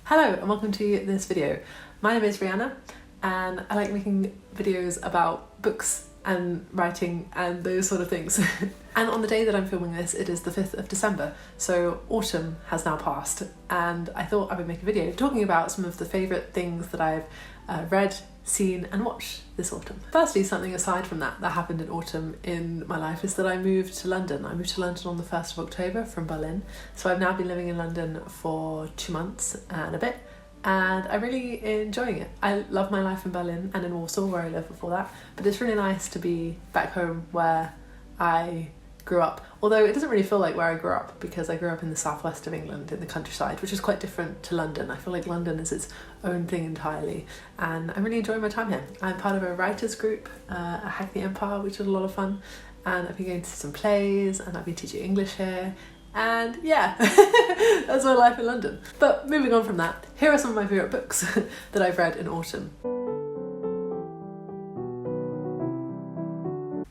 Hello and welcome to this video. My name is Rhianna and I like making videos about books and writing and those sort of things. And on the day that I'm filming this, it is the 5th of December, so autumn has now passed, and I thought I would make a video talking about some of the favourite things that I've read, seen and watched this autumn. Firstly, something aside from that happened in autumn in my life is that I moved to London. I moved to London on the 1st of October from Berlin, so I've now been living in London for 2 months and a bit, and I'm really enjoying it. I love my life in Berlin and in Warsaw where I lived before that, but it's really nice to be back home where I grew up, although it doesn't really feel like where I grew up because I grew up in the southwest of England in the countryside, which is quite different to London. I feel like London is its own thing entirely, and I'm really enjoying my time here. I'm part of a writers group at Hackney Empire, which is a lot of fun, and I've been going to some plays and I've been teaching English here, and yeah, that's my life in London. But moving on from that, here are some of my favourite books that I've read in autumn.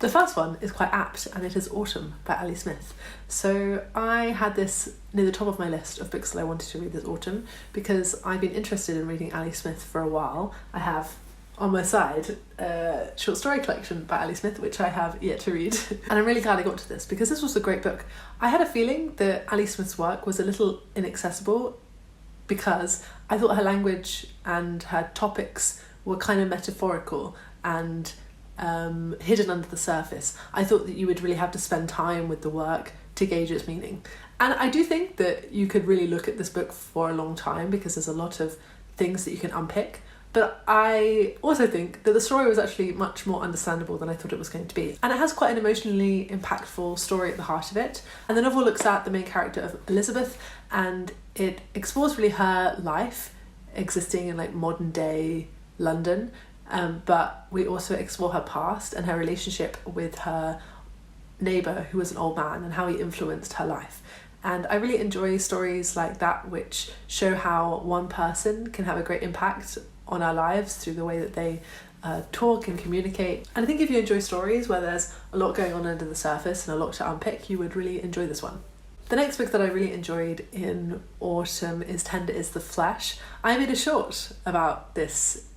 The first one is quite apt, and it is Autumn by Ali Smith. So I had this near the top of my list of books that I wanted to read this autumn because I've been interested in reading Ali Smith for a while. I have on my side a short story collection by Ali Smith, which I have yet to read. And I'm really glad I got to this because this was a great book. I had a feeling that Ali Smith's work was a little inaccessible because I thought her language and her topics were kind of metaphorical and hidden under the surface. I thought that you would really have to spend time with the work to gauge its meaning. And I do think that you could really look at this book for a long time because there's a lot of things that you can unpick. But I also think that the story was actually much more understandable than I thought it was going to be. And it has quite an emotionally impactful story at the heart of it. And the novel looks at the main character of Elizabeth, and it explores really her life existing in like modern day London. But we also explore her past and her relationship with her neighbour, who was an old man, and how he influenced her life. And I really enjoy stories like that which show how one person can have a great impact on our lives through the way that they talk and communicate. And I think if you enjoy stories where there's a lot going on under the surface and a lot to unpick, you would really enjoy this one. The next book that I really enjoyed in autumn is Tender is the Flesh. I made a short about this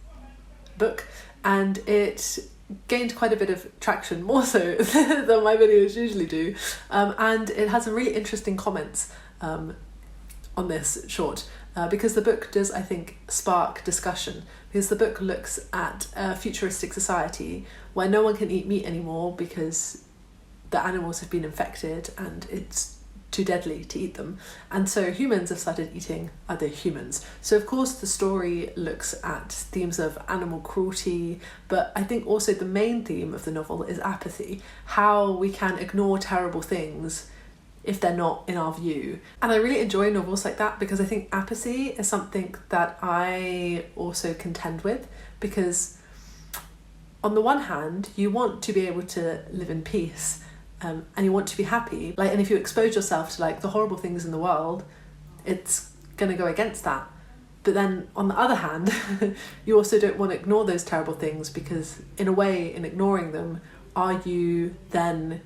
book and it gained quite a bit of traction, more so than my videos usually do, and it has some really interesting comments on this short because the book does, I think, spark discussion, because the book looks at a futuristic society where no one can eat meat anymore because the animals have been infected and it's too deadly to eat them, and so humans have started eating other humans. So of course the story looks at themes of animal cruelty, but I think also the main theme of the novel is apathy, how we can ignore terrible things if they're not in our view. And I really enjoy novels like that because I think apathy is something that I also contend with, because on the one hand you want to be able to live in peace, and you want to be happy, and if you expose yourself to the horrible things in the world, it's going to go against that. But then on the other hand, you also don't want to ignore those terrible things, because in a way, in ignoring them, are you then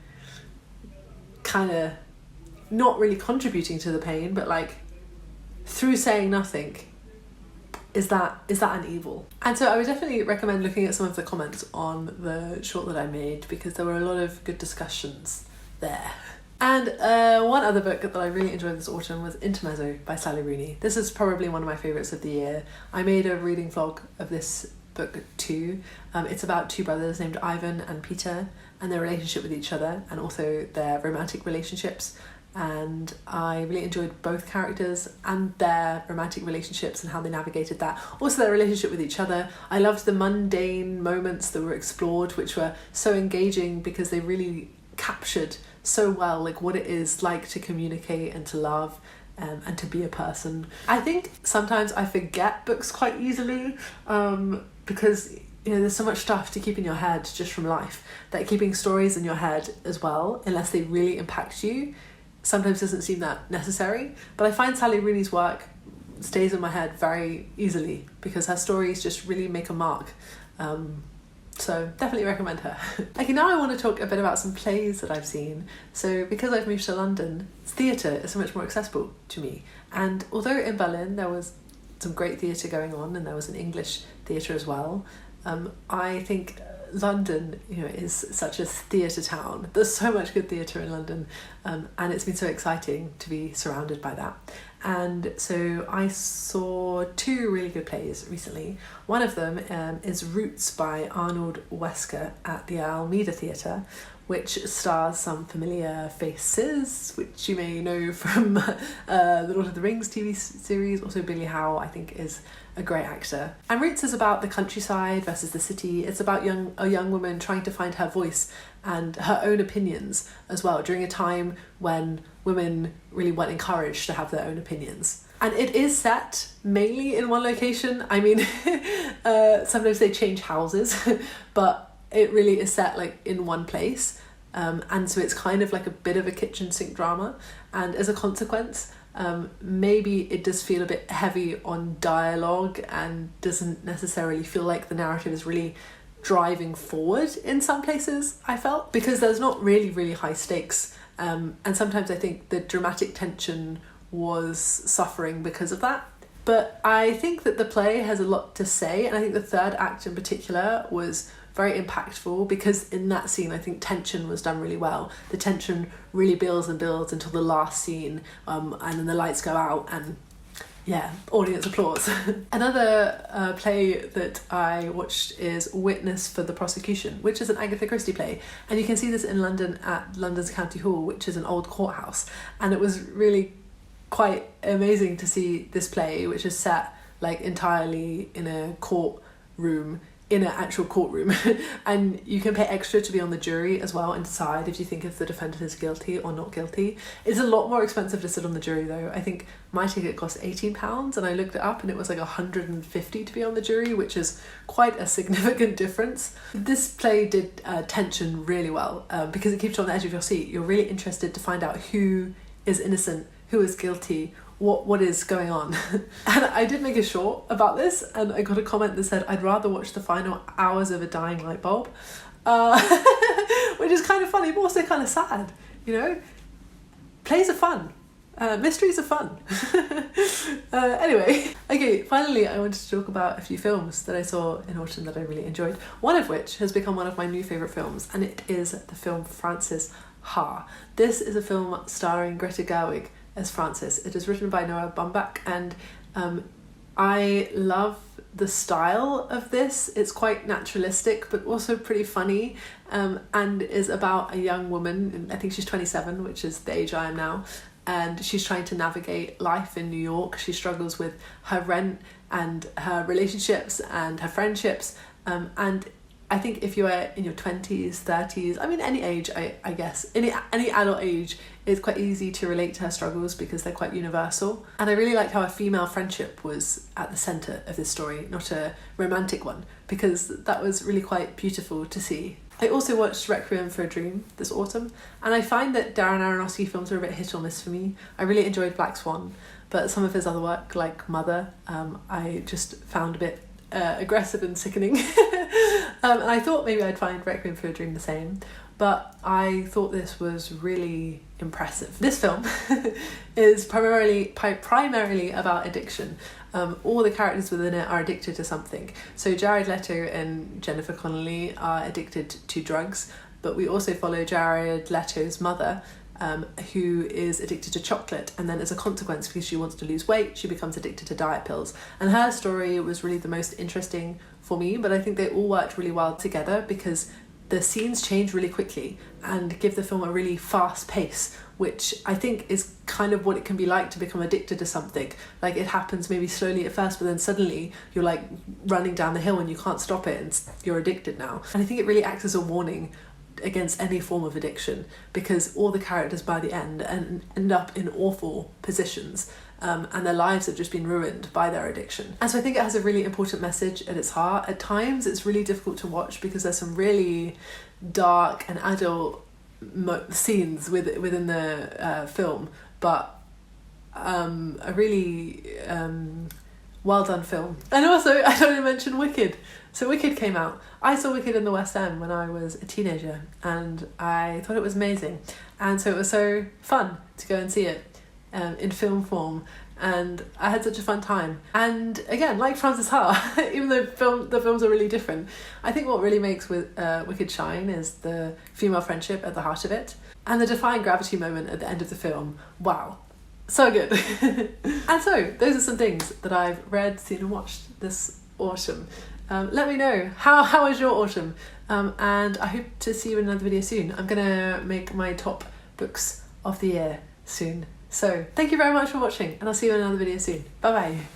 kind of not really contributing to the pain, but through saying nothing, is that an evil? And so I would definitely recommend looking at some of the comments on the short that I made, because there were a lot of good discussions there. And one other book that I really enjoyed this autumn was Intermezzo by Sally Rooney. This is probably one of my favourites of the year. I made a reading vlog of this book too. It's about two brothers named Ivan and Peter and their relationship with each other, and also their romantic relationships. And I really enjoyed both characters and their romantic relationships and how they navigated that. Also their relationship with each other. I loved the mundane moments that were explored, which were so engaging because they really captured so well what it is like to communicate and to love and to be a person. I think sometimes I forget books quite easily because there's so much stuff to keep in your head just from life, that keeping stories in your head as well, unless they really impact you, sometimes doesn't seem that necessary. But I find Sally Rooney's work stays in my head very easily because her stories just really make a mark. So definitely recommend her. Okay, now I want to talk a bit about some plays that I've seen. So because I've moved to London, theatre is so much more accessible to me. And although in Berlin there was some great theatre going on, and there was an English theatre as well. I think London, is such a theatre town. There's so much good theatre in London, and it's been so exciting to be surrounded by that. And so I saw 2 really good plays recently. One of them is Roots by Arnold Wesker at the Almeida Theatre, which stars some familiar faces, which you may know from the Lord of the Rings TV series. Also Billy Howe, I think, is a great actor. And Roots is about the countryside versus the city. It's about a young woman trying to find her voice and her own opinions as well, during a time when women really weren't encouraged to have their own opinions. And it is set mainly in one location. I mean, sometimes they change houses, but it really is set like in one place. And so it's kind of like a bit of a kitchen sink drama. And as a consequence, maybe it does feel a bit heavy on dialogue and doesn't necessarily feel like the narrative is really driving forward in some places, I felt, because there's not really high stakes. And sometimes I think the dramatic tension was suffering because of that. But I think that the play has a lot to say, and I think the third act in particular was very impactful, because in that scene I think tension was done really well. The tension really builds and builds until the last scene, and then the lights go out and audience applause. Another play that I watched is Witness for the Prosecution, which is an Agatha Christie play, and you can see this in London at London's County Hall, which is an old courthouse. And it was really quite amazing to see this play, which is set like entirely in a courtroom, in an actual courtroom, and you can pay extra to be on the jury as well and decide if you think if the defendant is guilty or not guilty. It's a lot more expensive to sit on the jury though. I think my ticket cost £18, and I looked it up and it was like £150 to be on the jury, which is quite a significant difference. This play did tension really well, because it keeps you on the edge of your seat. You're really interested to find out who is innocent, who is guilty, what is going on. And I did make a short about this, and I got a comment that said I'd rather watch the final hours of a dying light bulb, which is kind of funny but also kind of sad. Plays are fun, mysteries are fun. Anyway, okay, finally I wanted to talk about a few films that I saw in autumn that I really enjoyed, one of which has become one of my new favourite films, and it is the film Frances Ha. This is a film starring Greta Gerwig as Frances. It is written by Noah Baumbach, and I love the style of this. It's quite naturalistic but also pretty funny, and is about a young woman, I think she's 27, which is the age I am now, and she's trying to navigate life in New York. She struggles with her rent and her relationships and her friendships, and I think if you're in your 20s, 30s, I mean any age, I guess, any adult age, it's quite easy to relate to her struggles because they're quite universal. And I really liked how a female friendship was at the centre of this story, not a romantic one, because that was really quite beautiful to see. I also watched Requiem for a Dream this autumn, and I find that Darren Aronofsky films are a bit hit or miss for me. I really enjoyed Black Swan, but some of his other work, like Mother, I just found a bit aggressive and sickening. And I thought maybe I'd find Requiem for a Dream the same, but I thought this was really impressive. This film is primarily about addiction. All the characters within it are addicted to something. So Jared Leto and Jennifer Connelly are addicted to drugs, but we also follow Jared Leto's mother, who is addicted to chocolate, and then as a consequence, because she wants to lose weight, she becomes addicted to diet pills. And her story was really the most interesting for me, but I think they all worked really well together because the scenes change really quickly and give the film a really fast pace, which I think is kind of what it can be like to become addicted to something. Like, it happens maybe slowly at first, but then suddenly you're like running down the hill and you can't stop it and you're addicted now. And I think it really acts as a warning against any form of addiction, because all the characters by the end end up in awful positions, and their lives have just been ruined by their addiction. And so I think it has a really important message at its heart. At times it's really difficult to watch because there's some really dark and adult scenes within the film, but a really well done film. And also, I don't even mention Wicked. So Wicked came out. I saw Wicked in the West End when I was a teenager, and I thought it was amazing. And so it was so fun to go and see it in film form. and I had such a fun time. And again, like Frances Ha, even though the films are really different, I think what really makes Wicked shine is the female friendship at the heart of it, and the defying gravity moment at the end of the film. Wow, so good. And so those are some things that I've read, seen and watched this autumn. Let me know, how was your autumn? And I hope to see you in another video soon. I'm gonna make my top books of the year soon. So thank you very much for watching, and I'll see you in another video soon. Bye bye.